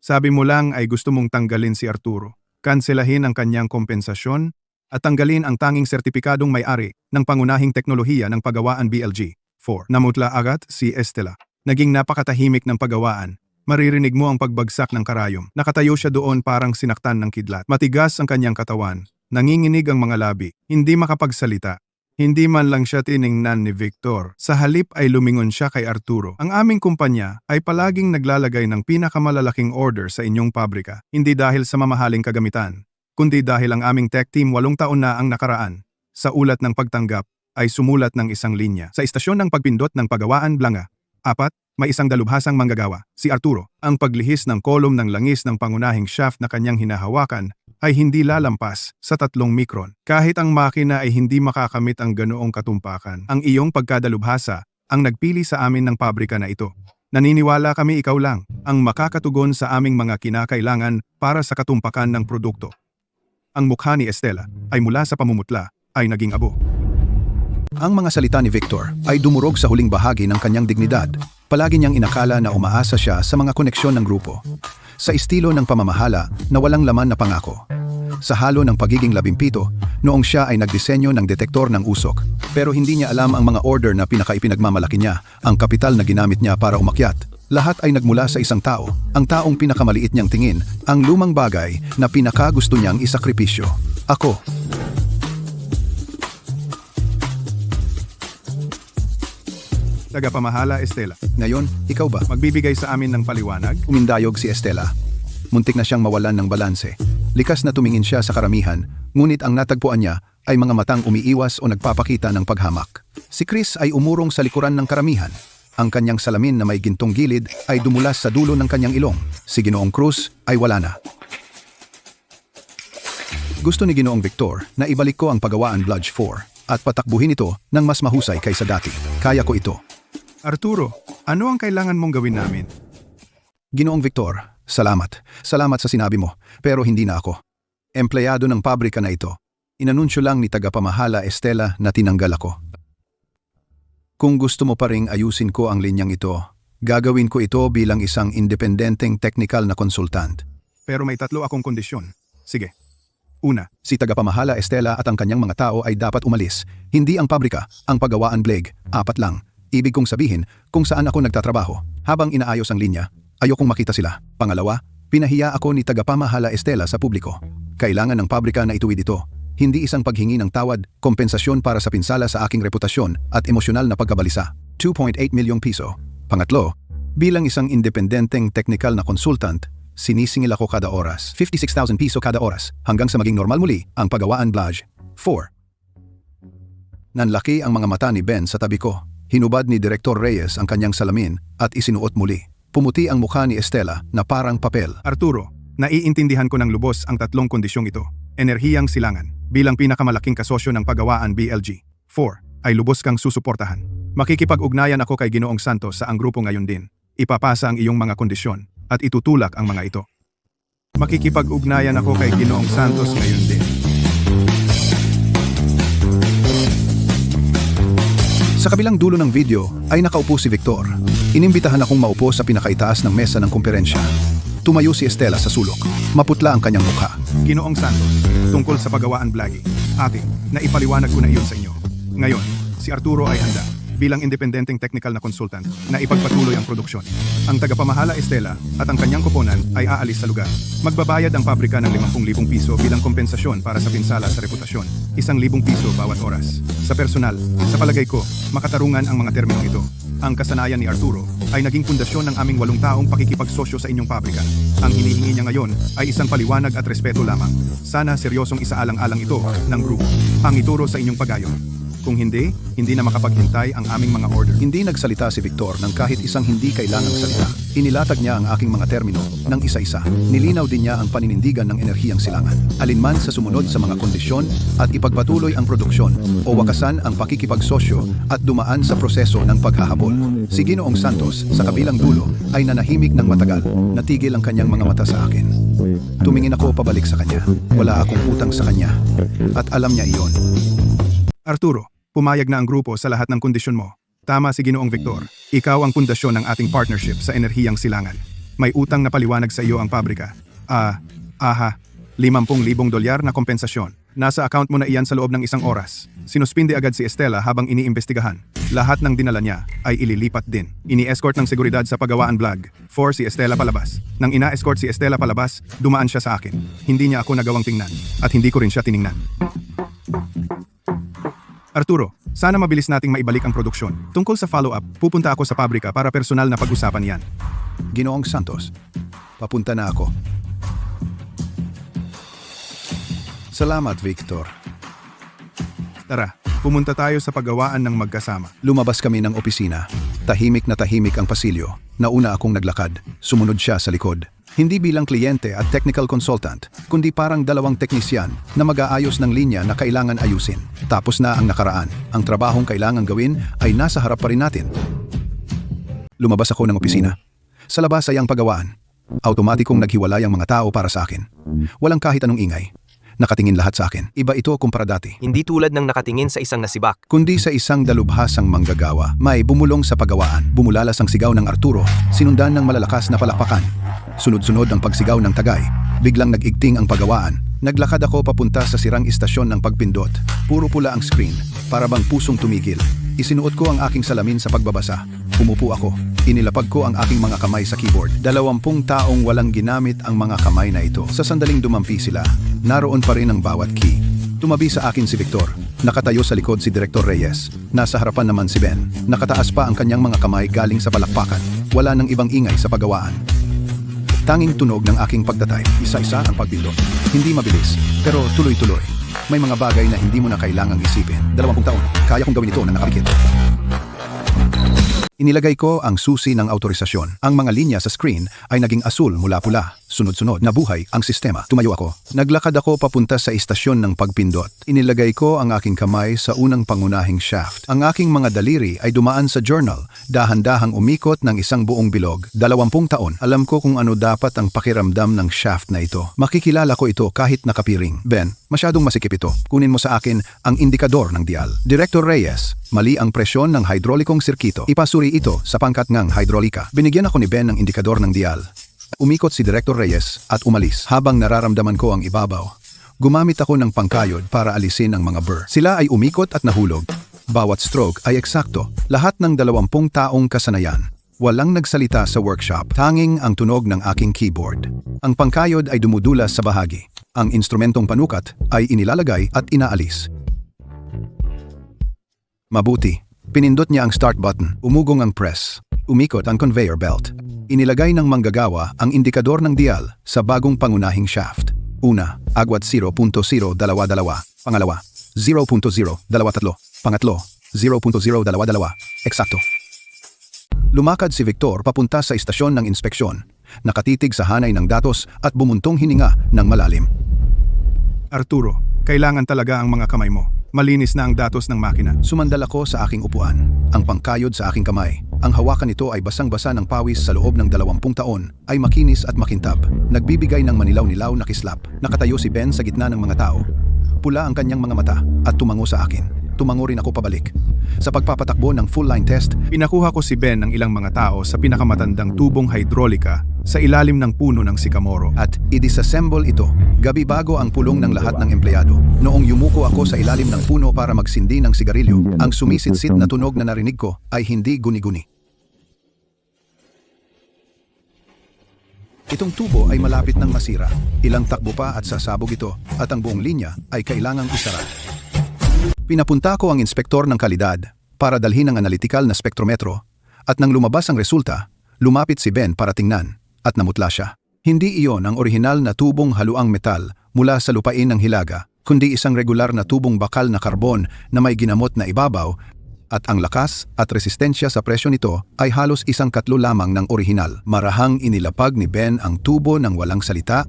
Sabi mo lang ay gusto mong tanggalin si Arturo, kanselahin ang kanyang kompensasyon, at tanggalin ang tanging sertipikadong may-ari ng pangunahing teknolohiya ng Pagawaan BLG. 4. Namutla agad si Estela. Naging napakatahimik ng pagawaan. Maririnig mo ang pagbagsak ng karayom. Nakatayo siya doon parang sinaktan ng kidlat. Matigas ang kanyang katawan. Nanginginig ang mga labi. Hindi makapagsalita. Hindi man lang siya tiningnan ni Victor. Sa halip ay lumingon siya kay Arturo. Ang aming kumpanya ay palaging naglalagay ng pinakamalalaking order sa inyong pabrika. Hindi dahil sa mamahaling kagamitan, kundi dahil ang aming tech team 8 taon na ang nakaraan. Sa ulat ng pagtanggap ay sumulat ng isang linya. Sa istasyon ng pagpindot ng Pagawaan Blanga. 4. May isang dalubhasang manggagawa, si Arturo. Ang paglihis ng kolom ng langis ng pangunahing shaft na kanyang hinahawakan ay hindi lalampas sa 3 mikron. Kahit ang makina ay hindi makakamit ang ganoong katumpakan. Ang iyong pagkadalubhasa ang nagpili sa amin ng pabrika na ito. Naniniwala kami ikaw lang ang makakatugon sa aming mga kinakailangan para sa katumpakan ng produkto. Ang mukha ni Estela ay mula sa pamumutla ay naging abo. Ang mga salita ni Victor ay dumurog sa huling bahagi ng kanyang dignidad. Palagi niyang inakala na umaasa siya sa mga koneksyon ng grupo. Sa estilo ng pamamahala na walang laman na pangako. Sa halo ng pagiging 17, noong siya ay nagdisenyo ng detektor ng usok. Pero hindi niya alam ang mga order na pinakaipinagmamalaki niya, ang kapital na ginamit niya para umakyat. Lahat ay nagmula sa isang tao, ang taong pinakamaliit niyang tingin, ang lumang bagay na pinakagusto niyang isakripisyo. Ako. Tagapamahala Estela. Ngayon, ikaw ba? Magbibigay sa amin ng paliwanag? Umindayog si Estela. Muntik na siyang mawalan ng balanse. Likas na tumingin siya sa karamihan, ngunit ang natagpuan niya ay mga matang umiiwas o nagpapakita ng paghamak. Si Chris ay umurong sa likuran ng karamihan. Ang kanyang salamin na may gintong gilid ay dumulas sa dulo ng kanyang ilong. Si Ginoong Cruz ay wala na. Gusto ni Ginoong Victor na ibalik ko ang Pagawaan Bludge 4 at patakbuhin ito ng mas mahusay kaysa dati. Kaya ko ito. Arturo, ano ang kailangan mong gawin namin? Ginoong Victor, salamat. Salamat sa sinabi mo, pero hindi na ako. Empleyado ng pabrika na ito. Inanunsyo lang ni tagapamahala Estela na tinanggal ako. Kung gusto mo pa ring ayusin ko ang linyang ito, Gagawin ko ito bilang isang independenteng technical na konsultant. Pero may 3 akong kondisyon. Sige. Una, Si tagapamahala Estela at ang kanyang mga tao ay dapat umalis. Hindi ang pabrika, ang paggawaan Blake. 4 lang. Ibig kong sabihin kung saan ako nagtatrabaho. Habang inaayos ang linya, ayokong makita sila. Pangalawa, pinahiya ako ni tagapamahala Estela sa publiko. Kailangan ng pabrika na ituwid ito. Hindi isang paghingi ng tawad, kompensasyon para sa pinsala sa aking reputasyon at emosyonal na pagkabalisa. 2.8 milyong piso. Pangatlo, bilang isang independenteng technical na consultant, sinisingil ako kada oras. 56,000 piso kada oras hanggang sa maging normal muli ang paggawaan Blage. 4. Nanlaki ang mga mata ni Ben sa tabi ko. Hinubad ni Direktor Reyes ang kanyang salamin at isinuot muli. Pumuti ang mukha ni Estela na parang papel. Arturo, naiintindihan ko ng lubos ang 3 kondisyong ito. Enerhiyang silangan, bilang pinakamalaking kasosyo ng paggawaan BLG. 4. Ay lubos kang susuportahan. Makikipag-ugnayan ako kay Ginoong Santos sa ang grupo ngayon din. Ipapasa ang iyong mga kondisyon at itutulak ang mga ito. Makikipag-ugnayan ako kay Ginoong Santos ngayon din. Sa kabilang dulo ng video ay nakaupo si Victor. Inimbitahan akong maupo sa pinakaitaas ng mesa ng komperensya. Tumayo si Estela sa sulok. Maputla ang kanyang mukha. Ginoong Santos, tungkol sa paggawaan Blagi. Ate, naipaliwanag ko na iyon sa inyo. Ngayon, si Arturo ay handa bilang independenteng technical na consultant na ipagpatuloy ang produksyon. Ang tagapamahala Estela at ang kanyang koponan ay aalis sa lugar. Magbabayad ang pabrika ng 50,000 piso bilang kompensasyon para sa pinsala sa reputasyon. 1,000 piso bawat oras. Sa personal, sa palagay ko, makatarungan ang mga terminong ito. Ang kasanayan ni Arturo ay naging pundasyon ng aming 8 taong pakikipagsosyo sa inyong pabrika. Ang hinihingi niya ngayon ay isang paliwanag at respeto lamang. Sana seryosong isaalang-alang ito ng grupo. Ang ituro sa inyong pagayon. Kung hindi na makapaghintay ang aming mga order. Hindi nagsalita si Victor ng kahit isang hindi kailangang salita. Inilatag niya ang aking mga termino ng isa-isa. Nilinaw din niya ang paninindigan ng enerhiyang silangan. Alinman sa sumunod sa mga kondisyon at ipagpatuloy ang produksyon o wakasan ang pakikipagsosyo at dumaan sa proseso ng paghahabol. Si Ginoong Santos sa kabilang dulo ay nanahimik ng matagal. Natigil ang kanyang mga mata sa akin. Tumingin ako pabalik sa kanya. Wala akong utang sa kanya. At alam niya iyon. Arturo, pumayag na ang grupo sa lahat ng kondisyon mo. Tama si Ginoong Victor. Ikaw ang pundasyon ng ating partnership sa enerhiyang silangan. May utang na paliwanag sa iyo ang pabrika. 50,000 dolyar na kompensasyon. Nasa account mo na iyan sa loob ng 1 oras. Sinuspinde agad si Estela habang iniimbestigahan. Lahat ng dinala niya ay ililipat din. Ini-escort ng seguridad sa paggawaan vlog. 4 si Estela palabas. Nang ina-escort si Estela palabas, dumaan siya sa akin. Hindi niya ako nagawang tingnan. At hindi ko rin siya tiningnan. Arturo, sana mabilis nating maibalik ang produksyon. Tungkol sa follow-up, pupunta ako sa pabrika para personal na pag-usapan yan. Ginoong Santos, papunta na ako. Salamat, Victor. Tara, pumunta tayo sa paggawaan ng magkasama. Lumabas kami ng opisina. Tahimik na tahimik ang pasilyo. Nauna akong naglakad. Sumunod siya sa likod. Hindi bilang kliyente at technical consultant, kundi parang 2 teknisyan na mag-aayos ng linya na kailangan ayusin. Tapos na ang nakaraan. Ang trabahong kailangan gawin ay nasa harap pa rin natin. Lumabas ako ng opisina. Sa labas ay ang paggawaan. Automatikong naghiwalay ang mga tao para sa akin. Walang kahit anong ingay. Nakatingin lahat sa akin. Iba ito kumpara dati. Hindi tulad ng nakatingin sa isang nasibak. Kundi sa isang dalubhasang manggagawa. May bumulong sa paggawaan. Bumulalas ang sigaw ng Arturo, sinundan ng malalakas na palakpakan. Sunod-sunod ang pagsigaw ng Tagay. Biglang nag-igting ang paggawaan. Naglakad ako papunta sa sirang istasyon ng pagpindot. Puro pula ang screen, para bang pusong tumigil. Isinuot ko ang aking salamin sa pagbabasa. Umupo ako. Inilapag ko ang aking mga kamay sa keyboard. 20 taong walang ginamit ang mga kamay na ito. Sa sandaling dumampi sila, naroon pa rin ang bawat key. Tumabi sa akin si Victor. Nakatayo sa likod si Direktor Reyes. Nasa harapan naman si Ben. Nakataas pa ang kanyang mga kamay galing sa palakpakan. Wala nang ibang ingay sa paggawaan. Tanging tunog ng aking pagtatay. Isa-isa ang pagpindot. Hindi mabilis, pero tuloy-tuloy. May mga bagay na hindi mo na kailangang isipin. 20 taon, kaya kong gawin ito na nakapikit. Inilagay ko ang susi ng autorisasyon. Ang mga linya sa screen ay naging asul mula pula. Sunod-sunod, nabuhay ang sistema. Tumayo ako. Naglakad ako papunta sa istasyon ng pagpindot. Inilagay ko ang aking kamay sa unang pangunahing shaft. Ang aking mga daliri ay dumaan sa journal. Dahan-dahang umikot ng isang buong bilog. 20 taon. Alam ko kung ano dapat ang pakiramdam ng shaft na ito. Makikilala ko ito kahit nakapiring. Ben, masyadong masikip ito. Kunin mo sa akin ang indikador ng dial. Director Reyes, mali ang presyon ng hydraulikong sirkito. Ipasuri Hindi ito sa pangkat ngang hydrolika. Binigyan ako ni Ben ng indikador ng dial. Umikot si Director Reyes at umalis habang nararamdaman ko ang ibabaw. Gumamit ako ng pangkayod para alisin ang mga burr. Sila ay umikot at nahulog. Bawat stroke ay eksakto. Lahat ng 20 taong kasanayan. Walang nagsalita sa workshop. Tanging ang tunog ng aking keyboard. Ang pangkayod ay dumudulas sa bahagi. Ang instrumentong panukat ay inilalagay at inaalis. Mabuti. Pinindot niya ang start button. Umugong ang press. Umikot ang conveyor belt. Inilagay ng manggagawa ang indikador ng dial sa bagong pangunahing shaft. Una, agwat 0.022. Pangalawa, 0.023. Pangatlo, 0.022. Eksakto. Lumakad si Victor papunta sa istasyon ng inspeksyon. Nakatitig sa hanay ng datos at bumuntong hininga ng malalim. Arturo, kailangan talaga ang mga kamay mo. Malinis na ang datos ng makina. Sumandal ako sa aking upuan. Ang pangkayod sa aking kamay. Ang hawakan nito ay basang-basa ng pawis sa loob ng 20 taon. Ay makinis at makintab. Nagbibigay ng manilaw-nilaw na kislap. Nakatayo si Ben sa gitna ng mga tao. Pula ang kanyang mga mata at tumango sa akin. Tumango rin ako pabalik. Sa pagpapatakbo ng full-line test, Pinakuha ko si Ben ng ilang mga tao sa pinakamatandang tubong hydrolika sa ilalim ng puno ng sikamoro. at i-disassemble ito. Gabi bago ang pulong ng lahat ng empleyado. Noong yumuko ako sa ilalim ng puno para magsindi ng sigarilyo, ang sumisitsit na tunog na narinig ko ay hindi guni-guni. Itong tubo ay malapit ng masira. Ilang takbo pa at sasabog ito at ang buong linya ay kailangang isara. Pinapunta ko ang inspektor ng kalidad para dalhin ang analytical na spektrometro at nang lumabas ang resulta, lumapit si Ben para tingnan at namutla siya. Hindi iyon ang orihinal na tubong haluang metal mula sa lupain ng Hilaga, kundi isang regular na tubong bakal na karbon na may ginamot na ibabaw at ang lakas at resistensya sa presyo nito ay halos 1/4 lamang ng orihinal. Marahang inilapag ni Ben ang tubo ng walang salita.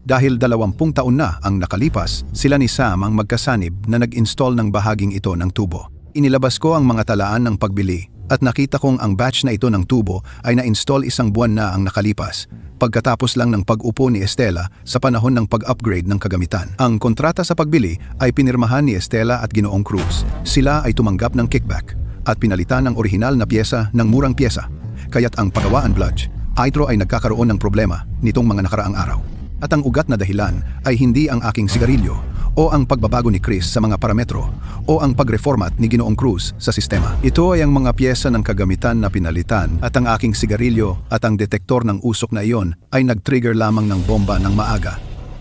Dahil 20 taon na ang nakalipas, sila ni Sam ang magkasanib na nag-install ng bahaging ito ng tubo. Inilabas ko ang mga talaan ng pagbili at nakita kong ang batch na ito ng tubo ay na-install 1 buwan na ang nakalipas, pagkatapos lang ng pag-upo ni Estela sa panahon ng pag-upgrade ng kagamitan. Ang kontrata sa pagbili ay pinirmahan ni Estela at Ginoong Cruz. Sila ay tumanggap ng kickback at pinalitan ng orihinal na pyesa ng murang pyesa. Kaya't ang pagawaan bludge, Hydro ay nagkakaroon ng problema nitong mga nakaraang araw. At ang ugat na dahilan ay hindi ang aking sigarilyo o ang pagbabago ni Chris sa mga parametro o ang pag-reformat ni Ginoong Cruz sa sistema. Ito ay ang mga pyesa ng kagamitan na pinalitan at ang aking sigarilyo at ang detektor ng usok na iyon ay nag-trigger lamang ng bomba ng maaga.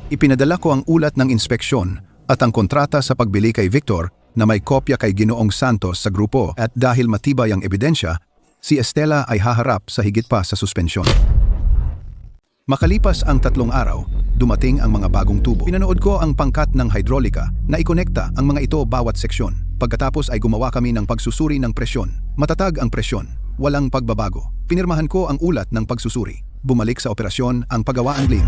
Ipinadala ko ang ulat ng inspeksyon at ang kontrata sa pagbili kay Victor na may kopya kay Ginoong Santos sa grupo at dahil matibay ang ebidensya, si Estela ay haharap sa higit pa sa suspensyon. Makalipas ang 3 araw, dumating ang mga bagong tubo. Pinanood ko ang pangkat ng hydrolika na ikonekta ang mga ito bawat seksyon. Pagkatapos ay gumawa kami ng pagsusuri ng presyon. Matatag ang presyon, walang pagbabago. Pinirmahan ko ang ulat ng pagsusuri. Bumalik sa operasyon ang paggawaan link.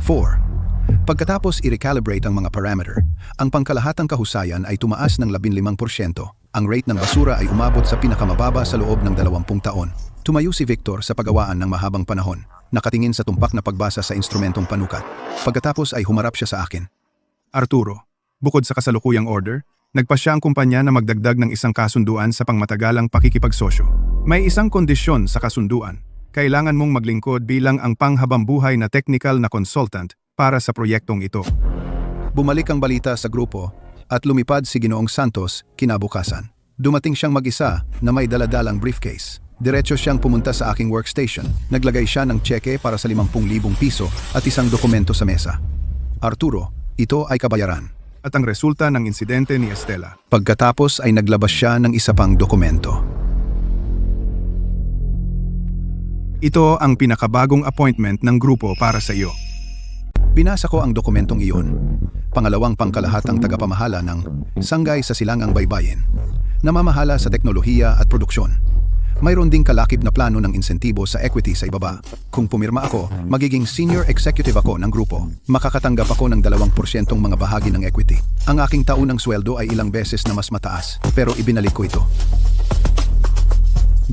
4. Pagkatapos i-recalibrate ang mga parameter, ang pangkalahatang kahusayan ay tumaas ng 15%. Ang rate ng basura ay umabot sa pinakamababa sa loob ng 20 taon. Tumayo si Victor sa paggawaan ng mahabang panahon. Nakatingin sa tumpak na pagbasa sa instrumentong panukat. Pagkatapos ay humarap siya sa akin. Arturo, bukod sa kasalukuyang order, nagpasya ang kumpanya na magdagdag ng isang kasunduan sa pangmatagalang pakikipagsosyo. May isang kondisyon sa kasunduan. Kailangan mong maglingkod bilang ang panghabambuhay na technical na consultant para sa proyektong ito. Bumalik ang balita sa grupo at lumipad si Ginoong Santos kinabukasan. Dumating siyang mag-isa na may daladalang briefcase. Diretso siyang pumunta sa aking workstation. Naglagay siya ng tseke para sa 50,000 piso at isang dokumento sa mesa. Arturo, ito ay kabayaran. At ang resulta ng insidente ni Estela. Pagkatapos ay naglabas siya ng isa pang dokumento. Ito ang pinakabagong appointment ng grupo para sa iyo. Binasa ko ang dokumentong iyon. Pangalawang pangkalahatang tagapamahala ng Sanggay sa Silangang Baybayin. Namamahala sa teknolohiya at produksyon. Mayroon ding kalakip na plano ng insentibo sa equity sa ibaba. Kung pumirma ako, magiging senior executive ako ng grupo. Makakatanggap ako ng 2% mga bahagi ng equity. Ang aking taunang sweldo ay ilang beses na mas mataas, pero ibinalik ko ito.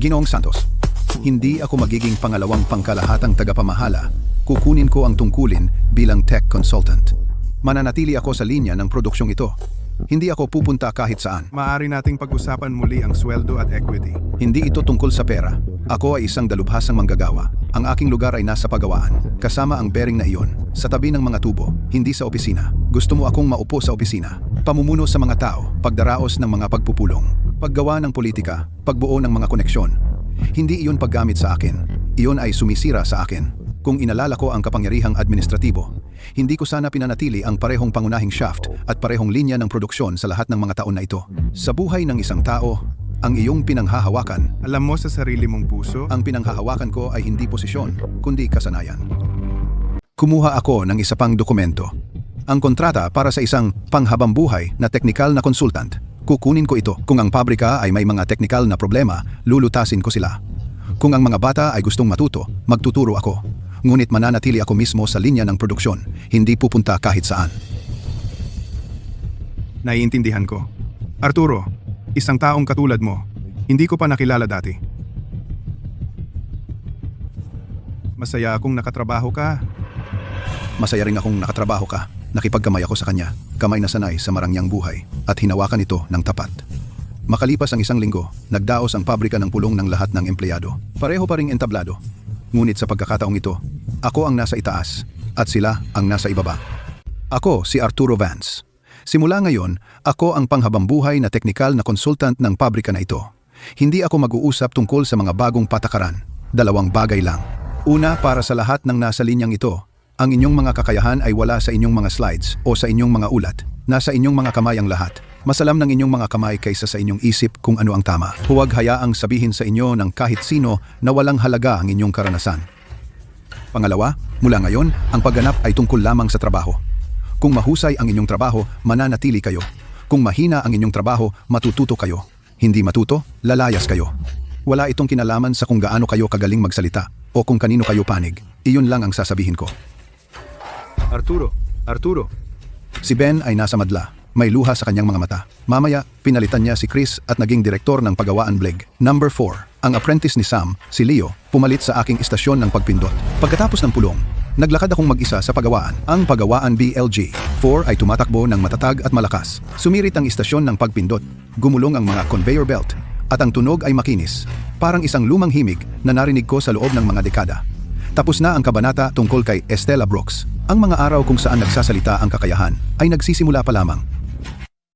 Ginoong Santos, hindi ako magiging pangalawang pangkalahatang tagapamahala. Kukunin ko ang tungkulin bilang tech consultant. Mananatili ako sa linya ng produksyong ito. Hindi ako pupunta kahit saan. Maaari nating pag-usapan muli ang sweldo at equity. Hindi ito tungkol sa pera. Ako ay isang dalubhasang manggagawa. Ang aking lugar ay nasa pagawaan, kasama ang bearing na iyon, sa tabi ng mga tubo, hindi sa opisina. Gusto mo akong maupo sa opisina? Pamumuno sa mga tao, pagdaraos ng mga pagpupulong, paggawa ng politika, pagbuo ng mga koneksyon. Hindi iyon paggamit sa akin. Iyon ay sumisira sa akin. Kung inalala ko ang kapangyarihang administratibo, hindi ko sana pinanatili ang parehong pangunahing shaft at parehong linya ng produksyon sa lahat ng mga taon na ito. Sa buhay ng isang tao, ang iyong pinanghahawakan, Alam mo sa sarili mong puso, ang pinanghahawakan ko ay hindi posisyon, kundi kasanayan. Kumuha ako ng isa pang dokumento. Ang kontrata para sa isang panghabambuhay na teknikal na konsultant. Kukunin ko ito. Kung ang pabrika ay may mga teknikal na problema, lulutasin ko sila. Kung ang mga bata ay gustong matuto, magtuturo ako. Ngunit mananatili ako mismo sa linya ng produksyon, hindi pupunta kahit saan. naiintindihan ko. Arturo, isang taong katulad mo, hindi ko pa nakilala dati. Masaya akong nakatrabaho ka. Masaya rin akong nakatrabaho ka. Nakipagkamay ako sa kanya, kamay na sanay sa marangyang buhay, at hinawakan ito ng tapat. Makalipas ang isang linggo, nagdaos ang pabrika ng pulong ng lahat ng empleyado. Pareho pa ring entablado. Ngunit sa pagkakataong ito, ako ang nasa itaas at sila ang nasa ibaba. Ako si Arturo Vance. Simula ngayon, ako ang panghabambuhay na teknikal na konsultant ng pabrika na ito. Hindi ako mag-uusap tungkol sa mga bagong patakaran. 2 bagay lang. Una, para sa lahat ng nasa linyang ito, ang inyong mga kakayahan ay wala sa inyong mga slides o sa inyong mga ulat. Nasa inyong mga kamay ang lahat. Masalam ng inyong mga kamay kaysa sa inyong isip kung ano ang tama. Huwag hayaang sabihin sa inyo ng kahit sino na walang halaga ang inyong karanasan. Pangalawa, mula ngayon, ang pagganap ay tungkol lamang sa trabaho. Kung mahusay ang inyong trabaho, mananatili kayo. Kung mahina ang inyong trabaho, matututo kayo. Hindi matuto, lalayas kayo. Wala itong kinalaman sa kung gaano kayo kagaling magsalita o kung kanino kayo panig. Iyon lang ang sasabihin ko. Arturo, Si Ben ay nasa madla. May luha sa kanyang mga mata. Mamaya, pinalitan niya si Chris at naging direktor ng Pagawaan Bleg. Number 4. Ang apprentice ni Sam, si Leo, pumalit sa aking istasyon ng pagpindot. Pagkatapos ng pulong, naglakad akong mag-isa sa pagawaan. Ang Pagawaan BLG 4 ay tumatakbo ng matatag at malakas. Sumirit ang istasyon ng pagpindot. Gumulong ang mga conveyor belt. At ang tunog ay makinis. Parang isang lumang himig na narinig ko sa loob ng mga dekada. Tapos na ang kabanata tungkol kay Estela Brooks. Ang mga araw kung saan nagsasalita ang kakayahan ay nagsisimula pa lamang.